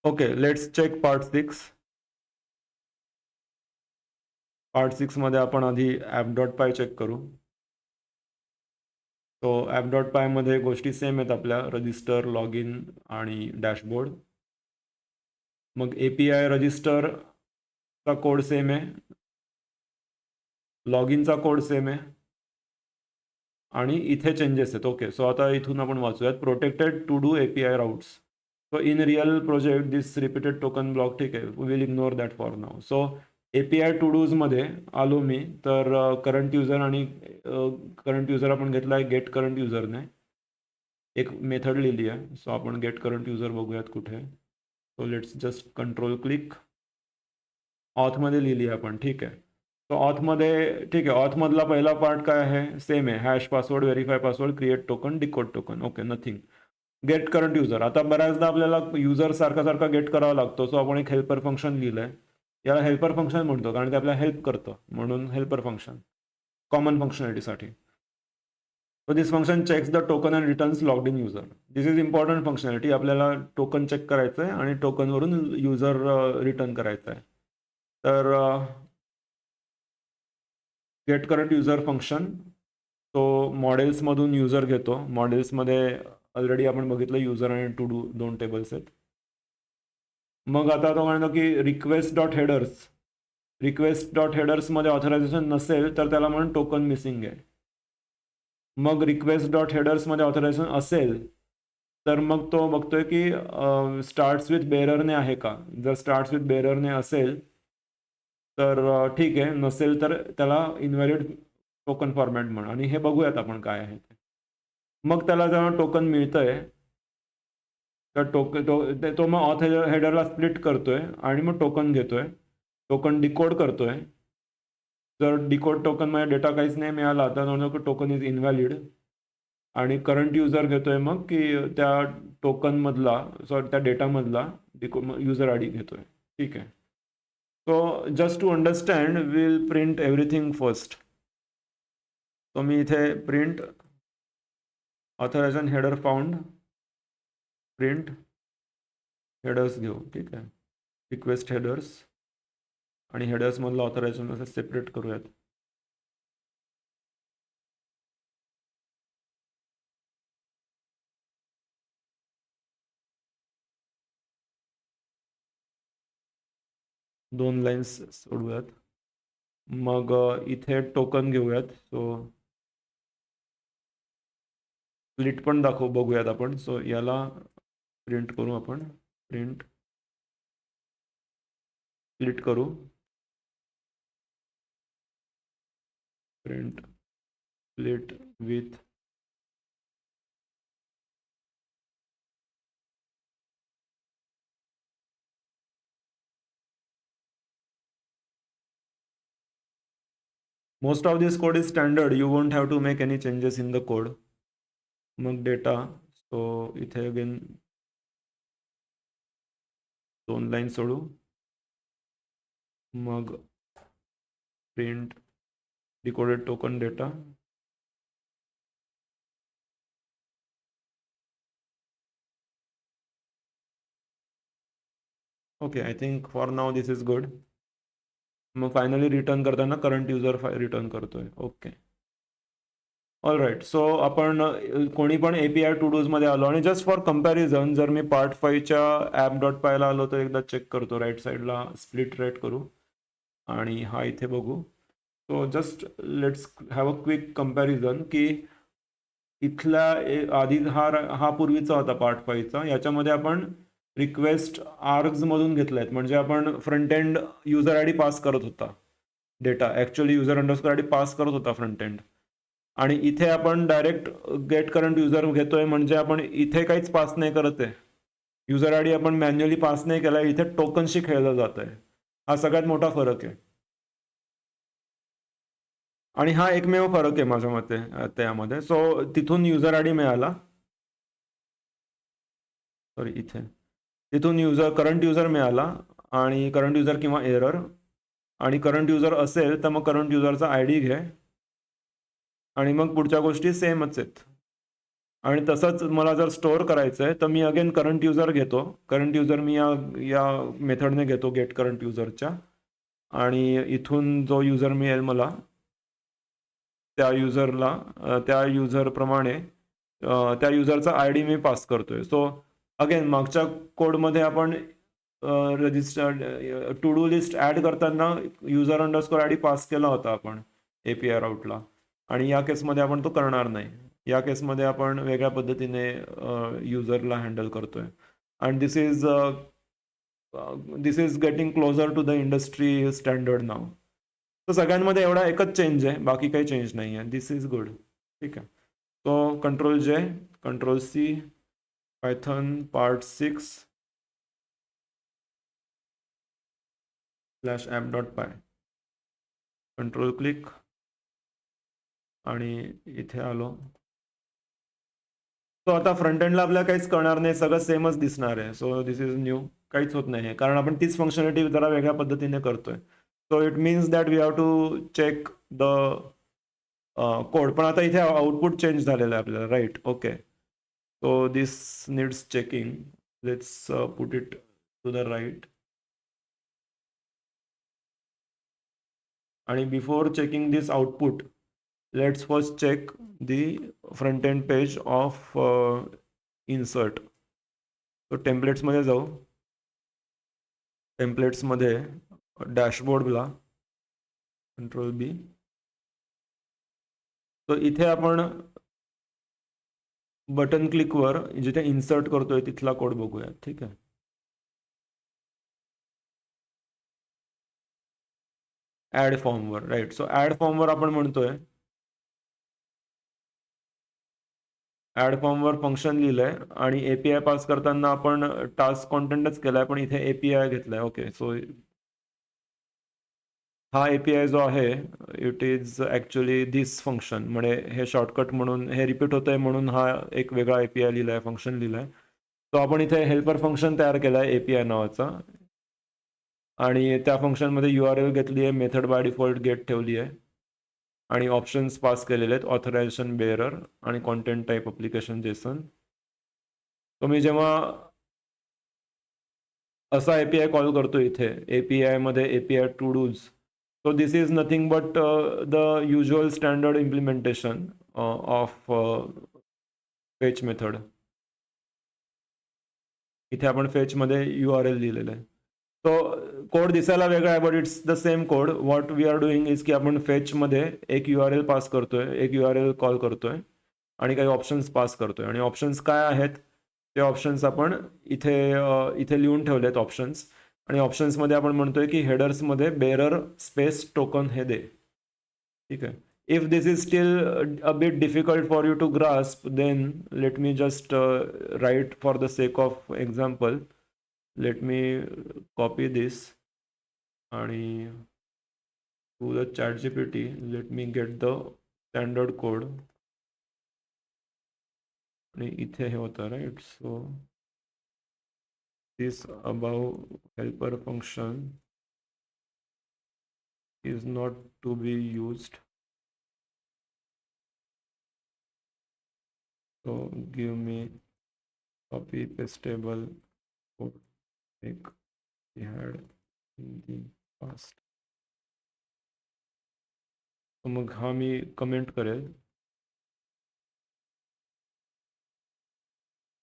Okay, let's check part 6. Part 6 मध्ये आपण आधी app.py चेक करू. तो app.py मध्ये गोष्टी सेम आहेत आपल्या, रजिस्टर, लॉग इन आणि डॅशबोर्ड. मग API रजिस्टरचा कोड सेम आहे, लॉग इनचा कोड सेम आहे आणि इथे चेंजेस आहेत. ओके, सो आता इथून आपण वाचूयात. Protected to do API routes. So in real project this repeated token block, ठीक आहे, we will ignore that for now. So API to डूजमध्ये आलो मी, तर करंट युजर आणि करंट युजर आपण घेतला आहे गेट करंट युजरने. एक मेथड लिहिली आहे, सो आपण गेट करंट युजर बघूयात कुठे. So let's just control click. ऑथमध्ये लिहिली आहे आपण, ठीक आहे. सो ऑथमध्ये ठीक आहे, ऑथमधला पहिला पार्ट काय आहे, सेम आहे, hash password, verify password, create token, decode token. Okay, nothing. Get current user. आता बऱ्याचदा आपल्याला युजर सारखा गेट करावा लागतो, सो आपण एक हेल्पर फंक्शन लिहिलं आहे. याला हेल्पर फंक्शन म्हणतो कारण ते आपल्याला हेल्प करतं, म्हणून हेल्पर फंक्शन कॉमन फंक्शनॅलिटीसाठी. So this function checks the token and returns logged in user. This is important functionality. आपल्याला टोकन चेक करायचं आहे आणि टोकनवरून युजर रिटर्न करायचं आहे. तर गेट करंट युजर फंक्शन तो मॉडेल्समधून युजर घेतो. मॉडेल्समध्ये ऑलरेडी आपण बघितलं युजर आणि टू डू दोन टेबल्स आहेत. मग आता तो म्हणतो की request dot headers. Request dot हेडर्समध्ये ऑथरायझेशन नसेल तर त्याला म्हणून टोकन मिसिंग आहे. मग रिक्वेस्ट डॉट हेडर्समध्ये ऑथरायझेशन असेल तर मग तो बघतोय की स्टार्ट्स विथ बेररने आहे का. जर स्टार्ट्स विथ बेररने असेल तर ठीक आहे, नसेल तर त्याला इनव्हॅलिड टोकन फॉर्मॅट म्हण. आणि हे बघूयात आपण काय आहे ते. मग त्याला जेव्हा टोकन मिळतंय तर तो मग ऑथ हेडरला स्प्लिट करतोय आणि मग टोकन घेतोय, टोकन डिकोड करतोय. जर डिकोड टोकनमध्ये डेटा काहीच नाही मिळाला तर टोकन इज इनव्हॅलिड. आणि करंट युजर घेतोय मग की त्या टोकनमधला त्या डेटामधला युजर आय डी घेतोय. ठीक आहे. So just to understand will print everything first. तो मी इथे print authorization header found, print headers घेऊ. ठीक आहे, रिक्वेस्ट हेडर्स आणि हेडर्समधलं ऑथरायझेशन असं सेपरेट करूयात. दोन लाईन्स सोडूयात. मग इथे टोकन घेऊयात. सो स्प्लिट पण बघूयात आपण. सो याला प्रिंट करू आपण, प्रिंट स्प्लिट करू, print split with most of this code is standard, you won't have to make any changes in the code. मग डेटा, सो इथे अगेन दोन लाईन सोडू. मग print decoded token data. Okay, I think for now this is good. मग finally return करताना current user return करतोय. Okay, all right. So आपण कोणी पण API टू डूजमध्ये आलो आणि जस्ट फॉर कम्पॅरिझन जर मी पार्ट 5च्या app.pyला आलो तर एकदा चेक करतो. राईट साईडला स्प्लिट रेट करू आणि हा इथे बघू. So just let's have a quick comparison की इथल्या आधी हा पूर्वीचा होता पार्ट 5चा. याच्यामध्ये आपण रिक्वेस्ट आर्ग्समधून घेतल्या आहेत, म्हणजे आपण front end user I D pass करत होता data. Actually user underscore I D pass करत होता फ्रंट एंड. आणि इथे आपण डायरेक्ट गेट करंट युजर घेतोय, म्हणजे आपण इथे काहीच पास नाही करत आहे. युजर आय डी आपण मॅन्युअली पास नाही केला, इथे टोकनशी खेळलं जात आहे. हा सगळ्यात मोठा फरक आहे आणि हा एकमेव फरक आहे माझ्या मते त्यामध्ये. सो तिथून युजर आय डी मिळाला, सॉरी इथे तिथून करंट युजर मिळाला आणि करंट युजर किंवा एरर. आणि करंट युजर असेल तर मग करंट युजरचा आय डी घे आणि मग पुढच्या गोष्टी सेमच आहेत. आणि तसंच मला जर स्टोअर करायचं आहे तर मी अगेन करंट युजर घेतो. करंट युजर मी या मेथडने घेतो गेट करंट युजरच्या, आणि इथून जो युजर मिळेल मला त्या युजरला त्या युजरप्रमाणे त्या युजरचा आय डी मी पास करतोय. सो अगेन मागच्या कोडमध्ये आपण registered to do list add करताना user underscore I D pass केला होता आपण API राऊटला, आणि या केसमध्ये आपण तो करणार नाही. या केसमध्ये आपण वेगळ्या पद्धतीने युजरला हँडल करतोय. And this is getting closer to the industry standard now. तर सगळ्यांमध्ये एवढा एकच चेंज आहे, बाकी काही चेंज नाही आहे. दिस इज गुड. ठीक आहे. तो Ctrl+J, Ctrl+C, Python part 6 /app.py, control click, आणि इथे आलो. तो आता फ्रंट एंडला आपल्याला काहीच कळणार नाही, सगळं सेमच दिसणार आहे. सो दिस इज न्यू, काहीच होत नाही कारण आपण तीच फंक्शनॅलिटी जरा वेगळ्या पद्धतीने करतोय. So it means that we have to check the code. पण आता इथे आउटपुट चेंज झालेलं आहे आपल्याला, right? Okay. So this needs checking. Let's put it to the right. आणि before checking this output, let's first check the front end page of insert. तो टेम्पलेट्समध्ये जाऊ. टेम्पलेट्समध्ये डॅशबोर्डला Ctrl+B. तो इथे आपण बटन क्लिकवर जिथे इन्सर्ट करतोय तिथला कोड बघूया. ठीक आहे. ॲड फॉर्मवर, राईट? सो ॲड फॉर्मवर आपण म्हणतोय, ॲड फॉर्मवर फंक्शन लिहिलंय आणि API पास करताना आपण टास्क कॉन्टेंटच केलाय, पण इथे API घेतलाय. ओके. सो हा API जो आहे it is actually this function. म्हणजे हे शॉर्टकट म्हणून हे रिपीट होतंय म्हणून हा एक वेगळा API लिहिलाय, फंक्शन लिहिलाय. तो आपण इथे हेल्पर फंक्शन तयार केलाय API नावाचा, आणि त्या फंक्शनमध्ये URL घेतली आहे, मेथड बाय डिफॉल्ट गेट ठेवली आहे, आणि ऑप्शन्स पास केलेले आहेत, ऑथरायझेशन बेअरर आणि कॉन्टेंट टाईप ॲप्लिकेशन जेसन. तो मी जेव्हा असा API कॉल करतो इथे API मध्ये API todos, so this is nothing but the usual standard implementation of fetch method. इथे आपण fetch मध्ये URL लिहिलेलं आहे. तो कोड दिसायला वेगळा आहे, but it's the same code. What we are doing is की आपण फेच मध्ये एक URL पास करतोय, एक URL कॉल करतोय, आणि काही ऑप्शन्स पास करतोय. आणि ऑप्शन्स काय आहेत ते ऑप्शन्स आपण इथे इथे लिहून ठेवलेत ऑप्शन्स. आणि ऑप्शन्समध्ये आपण म्हणतोय की हेडर्समध्ये बेरर स्पेस टोकन हे दे. ठीक आहे. If this is still a bit difficult for you to grasp, then let me just write for the sake of example. Let me copy this आणि to the ChatGPT. Let me get the standard code. आणि इथे हे होतं, right? So this above helper function is not to be used. So give me copy pastable code like we had in the past. So मग हा मी comment करेल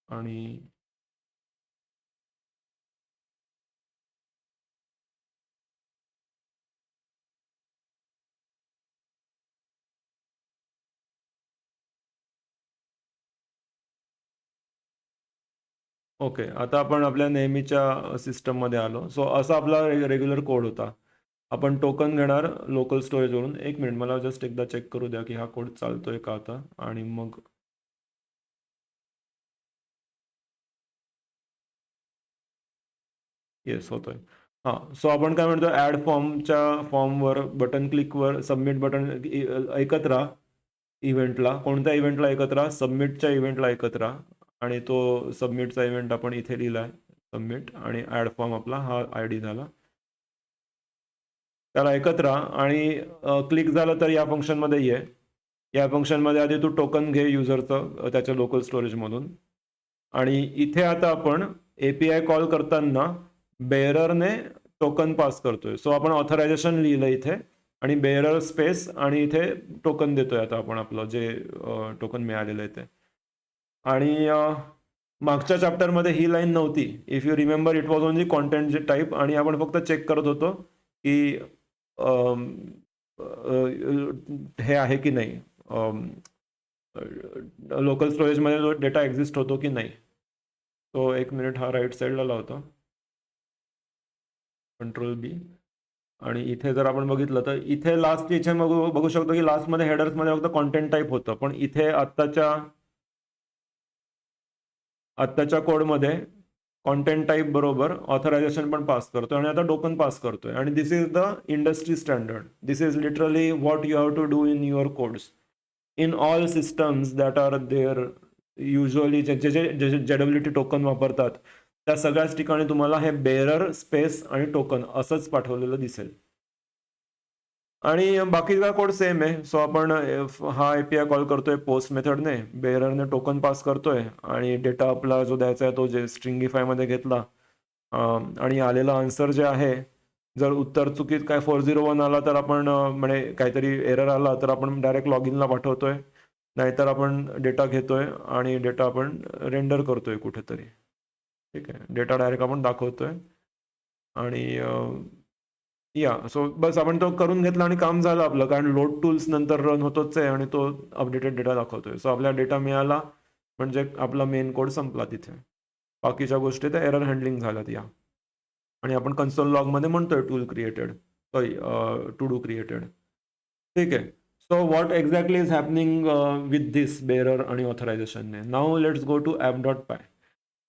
आणि okay. आता आपण आपल्या नेहमीच्या सिस्टममध्ये आलो. सो असा आपला रेग्युलर कोड होता. आपण टोकन घेणार लोकल स्टोरेजवरून. एक मिनिट, मला जस्ट एकदा चेक करू द्या की हा कोड चालतोय का आता, आणि मग येस होतोय. हां. सो आपण काय म्हणतो, ॲड फॉर्मच्या फॉर्मवर बटन क्लिकवर सबमिट बटन ऐकत राहा. इव्हेंटला, कोणत्या इव्हेंटला ऐकत राहा? सबमिटच्या इव्हेंटला ऐकत राहा. आणि तो सबमिटचा इव्हेंट आपण इथे लिहिलाय, सबमिट, आणि ॲड फॉर्म आपला हा ID झाला. त्याला ऐकत राहा, आणि क्लिक झालं तर या फंक्शनमध्ये ये. या फंक्शनमध्ये आधी तू टोकन घे युजरचं त्याच्या लोकल स्टोरेजमधून, आणि इथे आता आपण API कॉल करताना बेअररने टोकन पास करतोय. सो आपण ऑथरायझेशन लिहिलं इथे आणि बेअरर स्पेस आणि इथे टोकन देतोय आता आपण आपलं जे टोकन मिळालेलं आहे ते. आणि मागच्या चॅप्टरमध्ये ही लाईन नव्हती. If you remember it was only content type, आणि आपण फक्त चेक करत होतो की हे आहे की नाही, लोकल स्टोरेजमध्ये जो डेटा एक्झिस्ट होतो की नाही. तो एक मिनिट हा राईट साईडला लावतो, Ctrl+B. आणि इथे जर आपण बघितलं तर इथे लास्ट इथे बघू शकतो की लास्टमध्ये हेडर्समध्ये फक्त कॉन्टेंट टाईप होतं, पण इथे आत्ताच्या कोडमध्ये कॉन्टेंट टाईप बरोबर ऑथरायझेशन पण पास करतोय आणि आता टोकन पास करतोय. आणि this is the industry standard. This is literally what you have to do in your codes in all systems that are there. Usually जे JWT टोकन वापरतात त्या सगळ्याच ठिकाणी तुम्हाला हे बेअरर स्पेस आणि टोकन असंच पाठवलेलं दिसेल. आणि बाकीचा कोड सेम आहे. सो आपण हा API कॉल करतोय पोस्ट मेथडने, बेअररने टोकन पास करतोय आणि डेटा आपला जो द्यायचा आहे तो जे स्ट्रिंगीफाय मध्ये घेतला, आणि आलेला आन्सर जे आहे, जर उत्तर चुकीत काय 401 आला तर आपण म्हणजे काहीतरी एरर आला तर आपण डायरेक्ट लॉग इनला पाठवतोय, नाहीतर आपण डेटा घेतोय आणि डेटा आपण रेंडर करतोय कुठेतरी. ठीक आहे, डेटा डायरेक्ट आपण दाखवतोय. आणि सो बस आपण तो करून घेतला आणि काम झालं आपलं, कारण लोड टूल्स नंतर रन होतोच आहे आणि तो अपडेटेड डेटा दाखवतोय. सो आपला डेटा मिळाला म्हणजे आपला मेन कोड संपला तिथे. बाकीच्या गोष्टी त्या एरर हँडलिंग झाल्यात या, आणि आपण कन्सोल लॉगमध्ये म्हणतोय tool created, sorry to do created. ठीक आहे. So what exactly is happening with this bearer आणि ऑथरायझेशनने. Now let's go to app.py.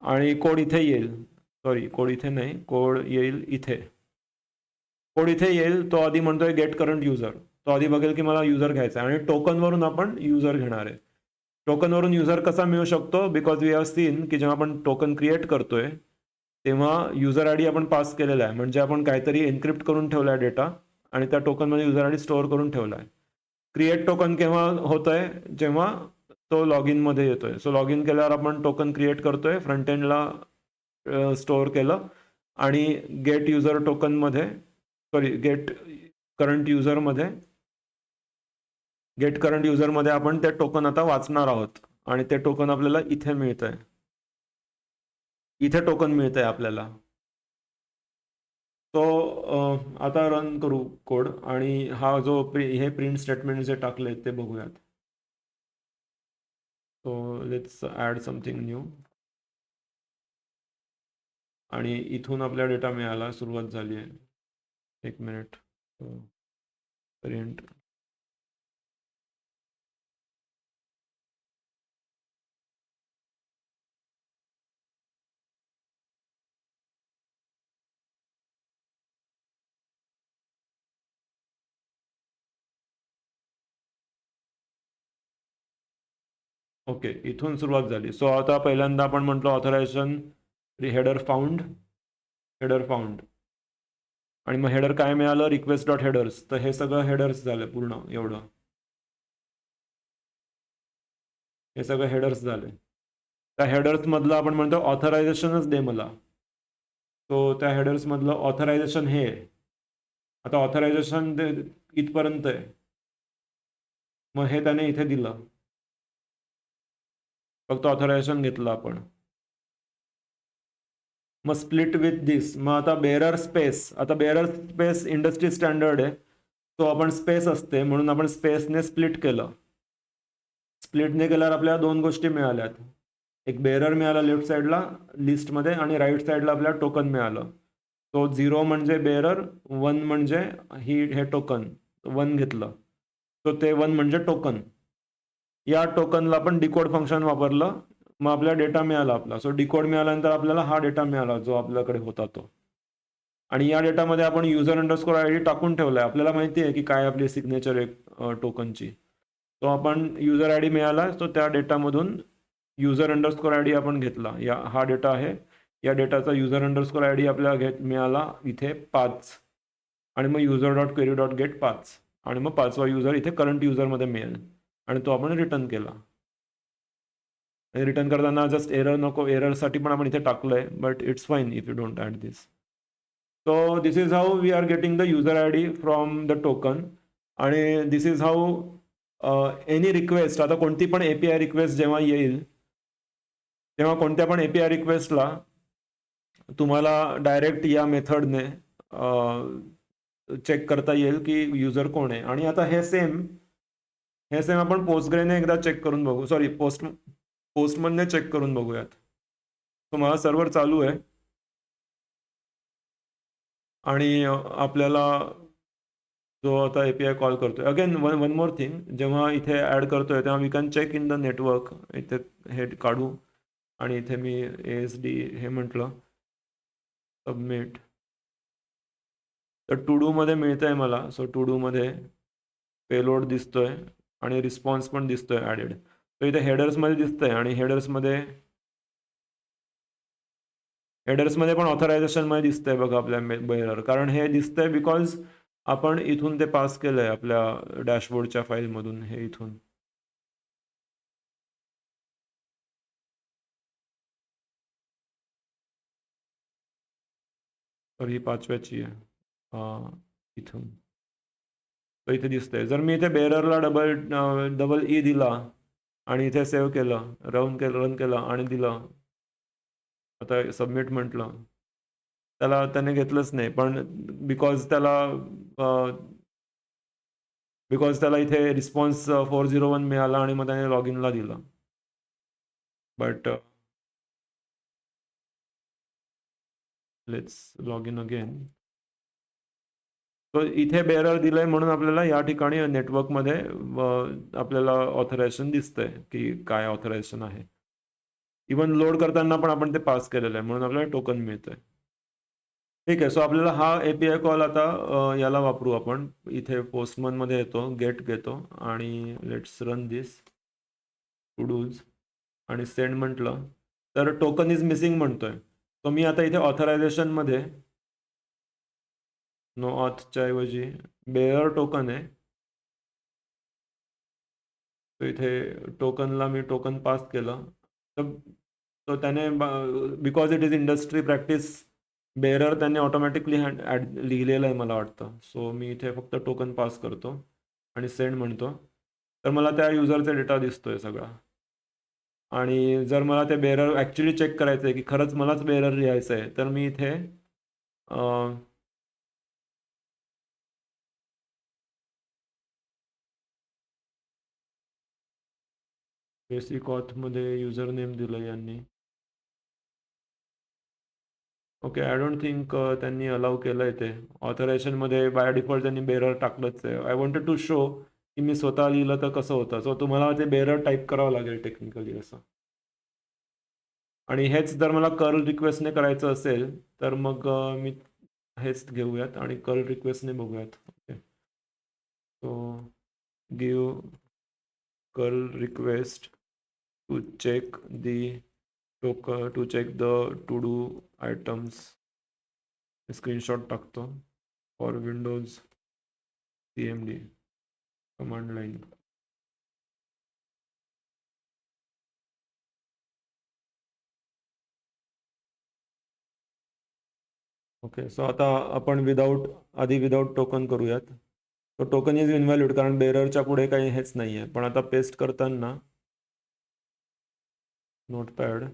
आणि कोड इथे येईल, सॉरी कोड इथे नाही, कोड येईल इथे. कोड इथे येईल, तो आधी म्हणतोय गेट करंट युजर. तो आधी बघेल की मला युजर घ्यायचा आहे आणि टोकनवरून आपण युजर घेणार आहे. टोकनवरून युजर कसा मिळू शकतो, बिकॉज वी हॅव सीन की जेव्हा आपण टोकन क्रिएट करतोय तेव्हा युजर आयडी आपण पास केलेला आहे, म्हणजे आपण काहीतरी एन्क्रिप्ट करून ठेवला आहे डेटा आणि त्या टोकनमध्ये युजर आयडी स्टोअर करून ठेवला आहे. क्रिएट टोकन केव्हा होतंय, जेव्हा तो लॉग इनमध्ये येतोय. सो लॉग इन केल्यावर आपण टोकन क्रिएट करतोय, फ्रंट एंडला स्टोअर केलं, आणि गेट युजर टोकनमध्ये, सॉरी गेट करंट युजरमध्ये आपण ते टोकन आता वाचणार आहोत, आणि ते टोकन आपल्याला इथे मिळतंय. इथे टोकन मिळतंय आपल्याला. तो आता रन करू कोड, आणि हा जो हे प्रिंट स्टेटमेंट जे टाकले ते बघूयात. So let's add something new. आणि इथून आपला डेटा मिळाला, सुरुवात झाली आहे. एक मिनिट. प्रिंट ओके, इथून सुरुवात झाली. सो आता पहिल्यांदा आपण म्हटलं ऑथरायझेशन हेडर फाउंड, आणि मग हेडर काय मिळालं, रिक्वेस्ट डॉट हेडर्स. तर हे सगळं हेडर्स झालं पूर्ण, एवढं हे सगळं हेडर्स झाले. त्या हेडर्स मधलं आपण म्हणतो ऑथरायझेशनच दे मला. तो त्या हेडर्स मधलं ऑथरायझेशन हे आता ऑथरायझेशन इथपर्यंत आहे, मग हे त्याने इथे दिलं, फक्त ऑथरायझेशन घेतलं आपण. मग स्प्लिट विथ दिस. मग आता बेअरर स्पेस इंडस्ट्री स्टँडर्ड आहे, तो आपण स्पेस असते म्हणून आपण स्पेसने स्प्लिट केलं. स्प्लिटने केल्यावर आपल्याला दोन गोष्टी मिळाल्यात. एक बेअरर मिळाला लेफ्ट साईडला लिस्टमध्ये, आणि राईट साईडला आपल्याला टोकन मिळालं. तो 0 म्हणजे बेअरर, 1 म्हणजे हे टोकन 1 घेतलं, तो ते 1 म्हणजे टोकन. या टोकनला आपण डिकोड फंक्शन वापरलं, मग आपल्याला डेटा मिळाला आपला. सो डिकोड मिळाल्यानंतर आपल्याला हा डेटा मिळाला जो आपल्याकडे होता तो. आणि या डेटामध्ये आपण युजर अंडरस्कोर आयडी टाकून ठेवलाय. आपल्याला माहिती आहे की काय आपली सिग्नेचर आहे टोकनची. तो आपण युजर आयडी मिळाला, तो त्या डेटामधून युजर अंडरस्कोर आयडी आपण घेतला. हा डेटा आहे, या डेटाचा युजर अंडरस्कोर आयडी आपल्याला मिळाला इथे 5, आणि मग user dot query dot gate 5, आणि मग 5वा युजर इथे करंट युजरमध्ये मिळेल. आणि तो आपण रिटर्न केला. रिटर्न करताना जस्ट एरर नको, एररसाठी पण आपण इथे टाकलंय, but it's fine if you don't add this. So this is how we are getting the user I D from the token. आणि this is how any request, आता कोणती पण API रिक्वेस्ट जेव्हा येईल तेव्हा कोणत्या पण API रिक्वेस्टला तुम्हाला डायरेक्ट या मेथडने चेक करता येईल की युजर कोण आहे. आणि आता हे सेम आपण पोस्टग्रेने एकदा चेक करून बघू, सॉरी पोस्टमनने चेक करून बघूयात. तो माझा सर्व्हर चालू आहे आणि आपल्याला जो आता API कॉल करतोय, अगेन वन मोर थिंग, जेव्हा इथे ॲड करतोय तेव्हा we can check in the network. इथे हे काढू आणि इथे मी ASD हे म्हटलं, सबमिट. तर टू डू मध्ये मिळतंय मला. सो टू डू मध्ये पेलोड दिसतोय आणि रिस्पॉन्स पण दिसतोय ॲडेड. तर इथे हेडर्समध्ये दिसतंय आणि हेडर्समध्ये पण ऑथरायझेशनमध्ये दिसतंय बघा आपल्या बेरर. कारण हे दिसतंय बिकॉज आपण इथून ते पास केलंय आपल्या डॅशबोर्डच्या फाईलमधून, हे इथून. तर ही 5व्याची आहे इथून. तर इथे दिसतंय. जर मी इथे बेररला डबल ई दिला आणि इथे सेव्ह केलं, रन केलं आणि दिलं, आता सबमिट म्हटलं, त्याने घेतलंच नाही. पण बिकॉज त्याला इथे रिस्पॉन्स 401 मिळाला आणि मग त्याने लॉग इनला दिलं. But let's log in again. तो इथे बेरर दिलंय म्हणून आपल्याला या ठिकाणी नेटवर्कमध्ये आपल्याला ऑथरायझेशन दिसतंय की काय ऑथरायझेशन आहे. इवन लोड करताना पण आपण ते पास केलेलं आहे म्हणून आपल्याला टोकन मिळतंय. ठीक आहे. सो आपल्याला हा API कॉल आता याला वापरू आपण. इथे पोस्टमनमध्ये येतो, गेट घेतो आणि let's run this todos आणि सेंड म्हटलं तर टोकन इज मिसिंग म्हणतोय. तो मी आता इथे ऑथरायझेशनमध्ये नो ऑथच्या ऐवजी बेअर टोकन आहे. तो इथे टोकनला मी टोकन पास केलं. तर त्याने because it is industry practice बेअरर त्याने ऑटोमॅटिकली लिहिलेलं आहे मला वाटतं. सो मी इथे फक्त टोकन पास करतो आणि सेंड म्हणतो. तर मला त्या युजरचा डेटा दिसतोय सगळा. आणि जर मला ते बेअरर ॲक्च्युली चेक करायचं आहे की खरंच मलाच बेअरर लिहायचं आहे तर मी इथे बेसिक ऑथमध्ये युजर नेम दिलं यांनी. ओके, आय डोंट थिंक त्यांनी अलाउ केलं आहे ते. ऑथरायझेशनमध्ये बाय डिफॉल्ट त्यांनी बेअरर टाकलंच आहे. आय वॉन्टेड टू शो की मी स्वतः लिहिलं तर कसं होतं. सो तुम्हाला ते बेअरर टाईप करावं लागेल टेक्निकली असं. आणि हेच जर मला कर्ल रिक्वेस्टने करायचं असेल तर मग मी हेच घेऊयात आणि कर्ल रिक्वेस्टने बघूयात. Okay, so give curl request to check to check the to do items. Screenshot टाकतो for Windows CMD command line. Okay, so आता आपण आधी विदाऊट टोकन करूयात. तो टोकन इज इनव्हॅलिड कारण बेररच्या पुढे काही हेच नाही आहे. पण आता पेस्ट करताना नोटपॅड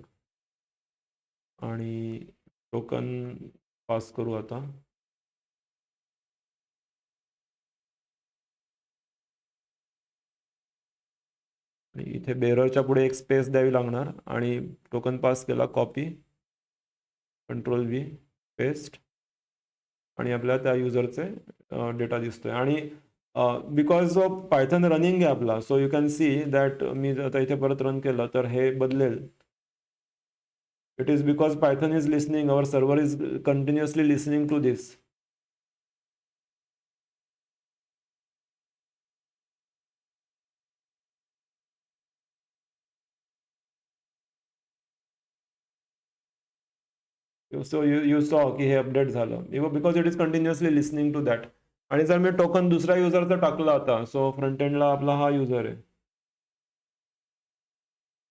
आणि टोकन पास करू आता. आणि इथे बेररच्या पुढे एक स्पेस द्यावी लागणार आणि टोकन पास केला, कॉपी, Ctrl+V, पेस्ट आणि आपल्याला त्या युजरचे डेटा दिसतोय. आणि बिकॉज ऑफ पायथन रनिंग आहे आपला, so you can see that मी आता इथे परत रन केलं तर हे बदलेल. It is because Python is listening, our server is continuously listening to this. So you saw की हे अपडेट झालं because it is continuously listening to that. आणि जर मी टोकन दुसऱ्या युजरचा टाकला आता, सो फ्रंट एंडला आपला हा युजर आहे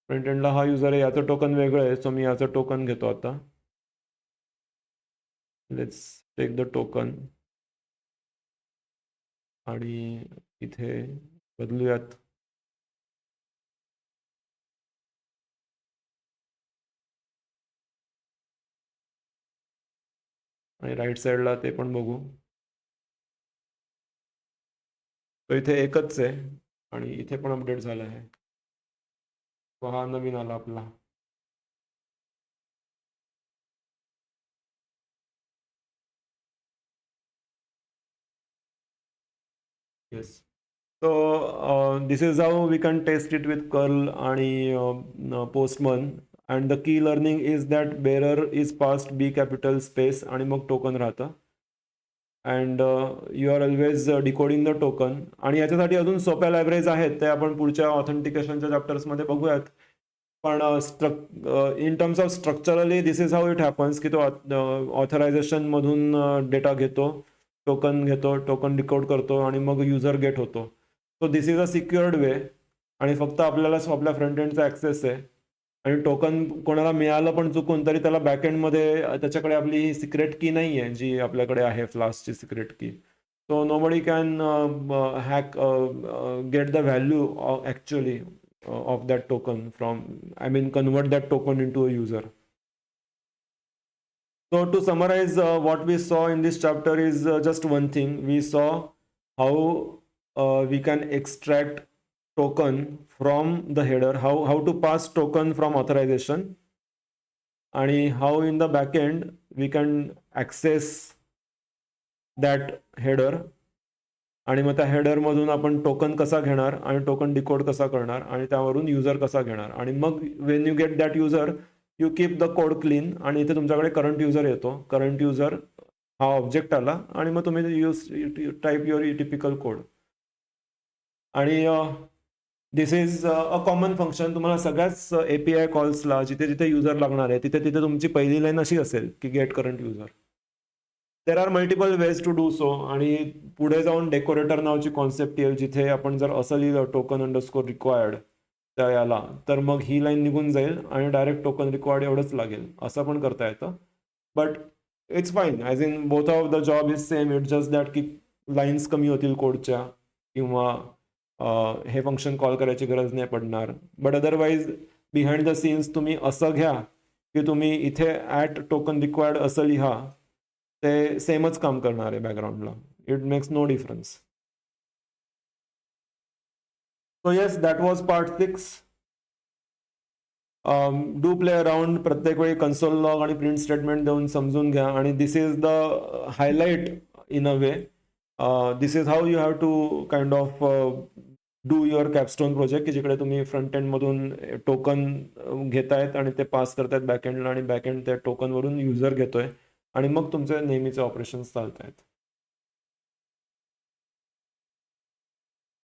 फ्रंट एंडला हा युजर आहे, याचं टोकन वेगळं आहे, सो मी याचं टोकन घेतो आता. लेट्स टेक द टोकन आणि इथे बदलूयात. आणि राईट साईडला ते पण बघू. तो इथे एकच आहे आणि इथे पण अपडेट झाला आहे. तो हा नवीन आला आपला. Yes. So this is how we can test it with curl आणि postman, and the key learning is that bearer is passed b capital space आणि मग टोकन राहतं, and you are always decoding the token. आणि याच्यासाठी अजून सोप्या libraries आहेत, ते आपण पुढच्या ऑथेंटिकेशनच्या चॅप्टर्समध्ये बघूयात. पण in terms of structurally this is how it happens की तो ऑथरायझेशनमधून डेटा घेतो, टोकन घेतो, टोकन डिकोड करतो आणि मग युजर गेट होतो. So this is a secured way आणि फक्त आपल्याला आपल्या फ्रंट एंडचा ॲक्सेस आहे. आणि टोकन कोणाला मिळालं पण चुकून तरी त्याला बॅकएंडमध्ये त्याच्याकडे आपली सिक्रेट की नाही आहे जी आपल्याकडे आहे फ्लास्कची secret key. So nobody can hack get the value actually of that token from, I mean, convert that token into a user. So to summarize, what we saw in this chapter is just one thing. We saw how we can extract token from the header, how to pass token from authorization, and how in the backend we can access that header. आणि मग त्या हेडरमधून आपण token कसा घेणार आणि token decode कसा करणार आणि त्यावरून युजर कसा घेणार. आणि मग Wien you get that user you keep the code clean आणि इथे तुमच्याकडे करंट युजर येतो. करंट युजर हा ऑब्जेक्ट आला आणि मग तुम्ही टाईप युअर टिपिकल कोड. आणि this is a common function. तुम्हाला सगळ्याच API कॉल्सला जिथे जिथे युजर लागणार आहे तिथे तिथे तुमची पहिली लाईन अशी असेल की get current user. There are multiple ways to do so. आणि पुढे जाऊन डेकोरेटर नावाची कॉन्सेप्ट येईल जिथे आपण जर असं लिहिलं टोकन अंडरस्कोर रिक्वायर्ड त्या याला, तर मग ही लाईन निघून जाईल आणि डायरेक्ट टोकन रिक्वायर्ड एवढंच लागेल. असं पण करता येतं. But it's fine, as in both of the job is same. It just that की लाईन्स कमी होतील कोडच्या किंवा हे फंक्शन कॉल करायची गरज नाही पडणार. But otherwise behind the scenes तुम्ही असं घ्या की तुम्ही इथे ॲट टोकन रिक्वायर्ड असं लिहा, ते सेमच काम करणार आहे बॅकग्राऊंडला. It makes no difference. So yes, that was part 6. Do play around. प्रत्येक वेळी कन्सोल लॉग आणि प्रिंट स्टेटमेंट देऊन समजून घ्या. आणि this is the highlight in a way. This is how you have to kind of do your capstone project की जिकडे तुम्ही फ्रंट एंडमधून टोकन घेतायत आणि ते पास करतायत बॅकएंडला आणि बॅकएंड त्या टोकनवरून युजर घेतोय आणि मग तुमचे नेहमीचे ऑपरेशन्स चालत आहेत.